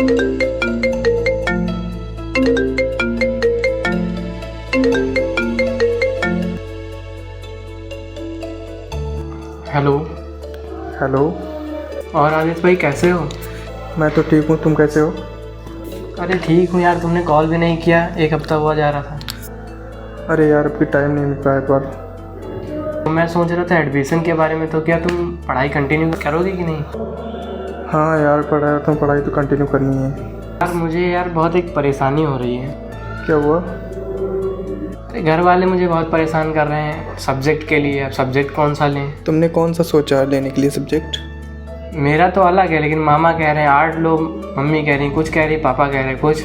Hello. Hello. और आदित्य भाई कैसे हो? मैं तो ठीक हूँ, तुम कैसे हो? अरे ठीक हूँ यार, तुमने कॉल भी नहीं किया, एक हफ्ता हुआ जा रहा था। अरे यार अभी टाइम नहीं मिल पाया एक बार। तो मैं सोच रहा था एडमिशन के बारे में, तो क्या तुम पढ़ाई कंटिन्यू करोगे कि नहीं? हाँ यार पढ़ाई तो कंटिन्यू करनी है। यार मुझे यार बहुत एक परेशानी हो रही है। क्या हुआ? घर वाले मुझे बहुत परेशान कर रहे हैं सब्जेक्ट के लिए। अब सब्जेक्ट कौन सा लें? तुमने कौन सा सोचा है लेने के लिए सब्जेक्ट? मेरा तो अलग है, लेकिन मामा कह रहे हैं आर्ट लो, मम्मी कह रही कुछ, कह रही पापा कह रहे कुछ।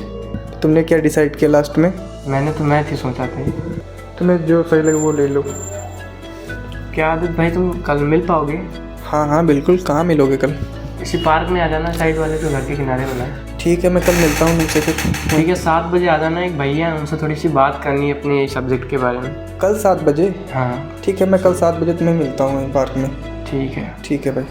तुमने क्या डिसाइड किया लास्ट में? मैंने तो मैथ ही सोचा था। तुम्हें जो सही लगे वो ले लो। क्या आदित्य भाई तुम कल मिल पाओगे? हाँ बिल्कुल, कहाँ मिलोगे कल? इसी पार्क में आ जाना, साइड वाले जो घर के किनारे वाला है। ठीक है, मैं कल मिलता हूँ तुमसे फिर। ठीक है, 7 बजे आ जाना। एक भैया हैं, उनसे थोड़ी सी बात करनी है अपने सब्जेक्ट के बारे में। कल 7 बजे? हाँ ठीक है, मैं कल 7 बजे तुम्हें मिलता हूँ पार्क में। ठीक है। ठीक है भाई।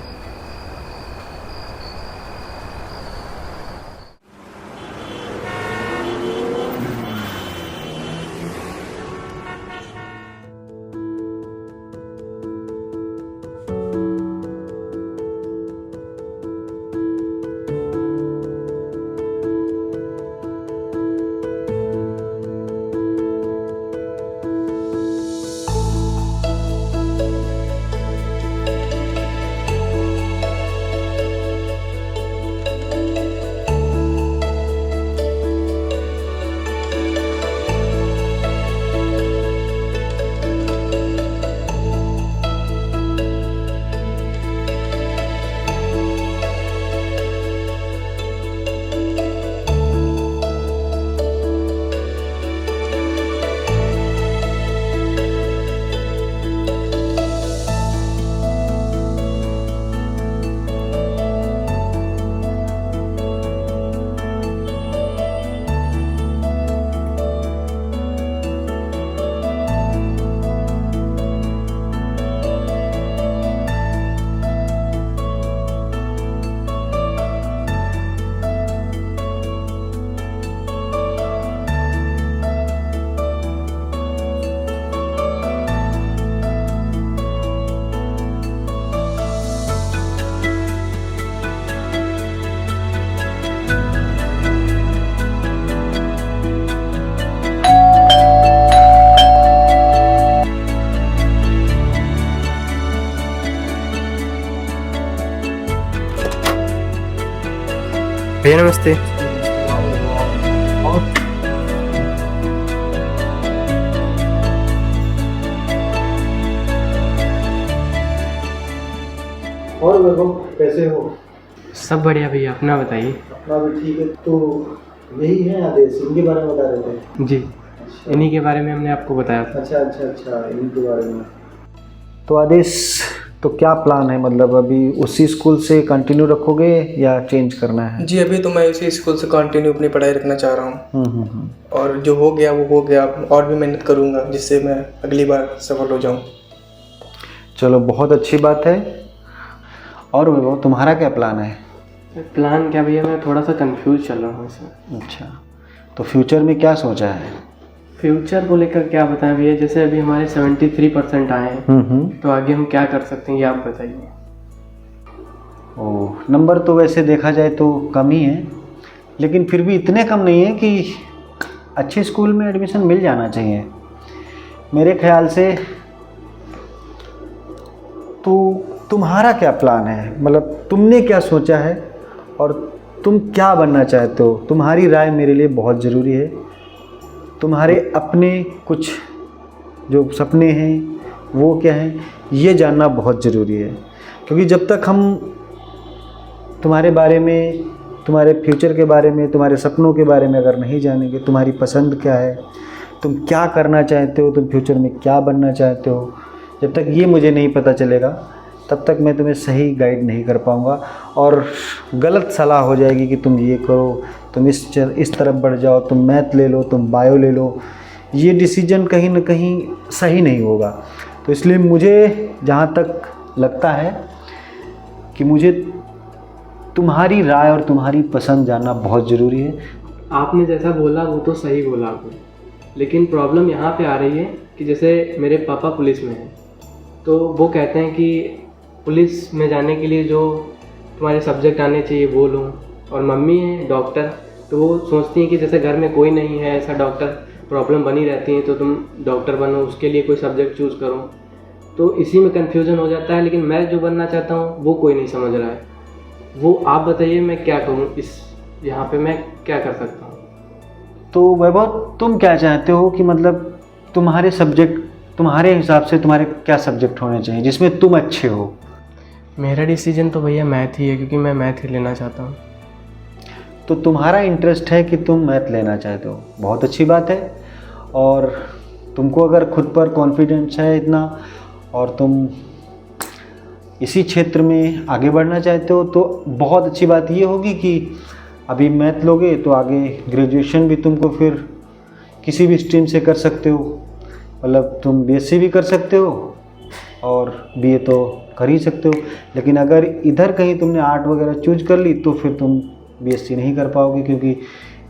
भैया नमस्ते। और वैभव कैसे हो? सब बढ़िया भैया, अपना बताइए। अपना भी ठीक है। तो यही है आदेश, इनके बारे में बता रहे थे? जी, इन्हीं के बारे में हमने आपको बताया था। अच्छा, इनके बारे में। तो आदेश, तो क्या प्लान है? मतलब अभी उसी स्कूल से कंटिन्यू रखोगे या चेंज करना है? जी, अभी तो मैं इसी स्कूल से कंटिन्यू अपनी पढ़ाई रखना चाह रहा हूँ। और जो हो गया वो हो गया, और भी मेहनत करूँगा जिससे मैं अगली बार सफल हो जाऊँ। चलो बहुत अच्छी बात है। और वो तुम्हारा क्या प्लान है? प्लान क्या भैया, मैं थोड़ा सा कंफ्यूज चल रहा हूँ इसमें। अच्छा, तो फ्यूचर में क्या सोचा है? फ्यूचर को लेकर क्या बताएं भैया, जैसे अभी हमारे 73% आए हैं, तो आगे हम क्या कर सकते हैं ये आप बताइए। ओह, नंबर तो वैसे देखा जाए तो कम ही है, लेकिन फिर भी इतने कम नहीं है कि अच्छे स्कूल में एडमिशन मिल जाना चाहिए मेरे ख्याल से। तो तुम्हारा क्या प्लान है? मतलब तुमने क्या सोचा है और तुम क्या बनना चाहते हो? तुम्हारी राय मेरे लिए बहुत ज़रूरी है। तुम्हारे अपने कुछ जो सपने हैं वो क्या हैं ये जानना बहुत ज़रूरी है, क्योंकि जब तक हम तुम्हारे बारे में, तुम्हारे फ्यूचर के बारे में, तुम्हारे सपनों के बारे में अगर नहीं जानेंगे, तुम्हारी पसंद क्या है, तुम क्या करना चाहते हो, तुम फ्यूचर में क्या बनना चाहते हो, जब तक ये मुझे नहीं पता चलेगा तब तक मैं तुम्हें सही गाइड नहीं कर पाऊँगा और गलत सलाह हो जाएगी कि तुम ये करो, तुम इस तरफ बढ़ जाओ, तुम मैथ ले लो, तुम बायो ले लो। ये डिसीजन कहीं ना कहीं सही नहीं होगा। तो इसलिए मुझे जहाँ तक लगता है कि मुझे तुम्हारी राय और तुम्हारी पसंद जानना बहुत ज़रूरी है। आपने जैसा बोला वो तो सही बोला आपने, लेकिन प्रॉब्लम यहाँ पे आ रही है कि जैसे मेरे पापा पुलिस में हैं, तो वो कहते हैं कि पुलिस में जाने के लिए जो तुम्हारे सब्जेक्ट आने चाहिए वो लो, और मम्मी है डॉक्टर, तो वो सोचती हैं कि जैसे घर में कोई नहीं है ऐसा डॉक्टर, प्रॉब्लम बनी रहती है, तो तुम डॉक्टर बनो, उसके लिए कोई सब्जेक्ट चूज़ करो। तो इसी में कन्फ्यूज़न हो जाता है, लेकिन मैं जो बनना चाहता हूँ वो कोई नहीं समझ रहा है। वो आप बताइए मैं क्या करूँ, इस यहाँ पे मैं क्या कर सकता हूँ? तो वैभव, तुम क्या चाहते हो कि मतलब तुम्हारे सब्जेक्ट, तुम्हारे हिसाब से तुम्हारे क्या सब्जेक्ट होने चाहिए जिसमें तुम अच्छे हो? मेरा डिसीजन तो भैया मैथ ही है, क्योंकि मैं मैथ ही लेना चाहता हूँ। तो तुम्हारा इंटरेस्ट है कि तुम मैथ लेना चाहते हो, बहुत अच्छी बात है। और तुमको अगर खुद पर कॉन्फिडेंस है इतना और तुम इसी क्षेत्र में आगे बढ़ना चाहते हो, तो बहुत अच्छी बात ये होगी कि अभी मैथ लोगे तो आगे ग्रेजुएशन भी तुमको फिर किसी भी स्ट्रीम से कर सकते हो, मतलब तुम बीएससी भी कर सकते हो और बीए तो कर ही सकते हो। लेकिन अगर इधर कहीं तुमने आर्ट वगैरह चूज कर ली तो फिर तुम बीएससी नहीं कर पाओगे, क्योंकि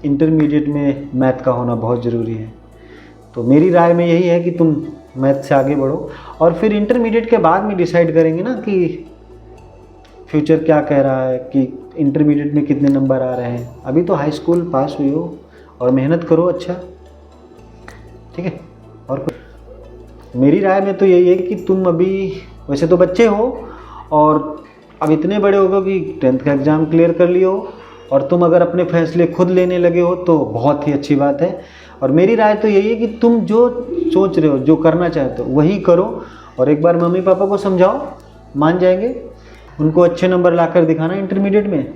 इंटरमीडिएट में मैथ का होना बहुत ज़रूरी है। तो मेरी राय में यही है कि तुम मैथ से आगे बढ़ो, और फिर इंटरमीडिएट के बाद में डिसाइड करेंगे ना कि फ्यूचर क्या कह रहा है, कि इंटरमीडिएट में कितने नंबर आ रहे हैं। अभी तो हाई स्कूल पास हुई हो और मेहनत करो, अच्छा ठीक है। और मेरी राय में तो यही है कि तुम अभी वैसे तो बच्चे हो और अब इतने बड़े हो गए कि 10th का एग्ज़ाम क्लियर कर लियो, और तुम अगर अपने फैसले खुद लेने लगे हो तो बहुत ही अच्छी बात है। और मेरी राय तो यही है कि तुम जो सोच रहे हो, जो करना चाहते हो वही करो, और एक बार मम्मी पापा को समझाओ, मान जाएंगे। उनको अच्छे नंबर लाकर दिखाना इंटरमीडिएट में,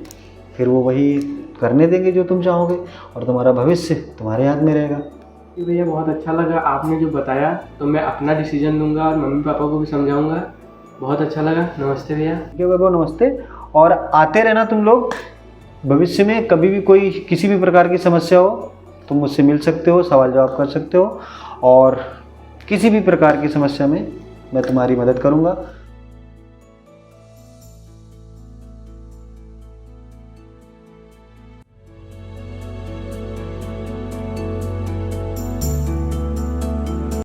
फिर वो वही करने देंगे जो तुम चाहोगे, और तुम्हारा भविष्य तुम्हारे हाथ में रहेगा। जी भैया, बहुत अच्छा लगा आपने जो बताया, तो मैं अपना डिसीजन लूँगा और मम्मी पापा को भी समझाऊँगा। बहुत अच्छा लगा। नमस्ते भैया। ठीक है वैभव, नमस्ते। और आते रहना तुम लोग, भविष्य में कभी भी कोई किसी भी प्रकार की समस्या हो तुम मुझसे मिल सकते हो, सवाल जवाब कर सकते हो, और किसी भी प्रकार की समस्या में मैं तुम्हारी मदद करूँगा।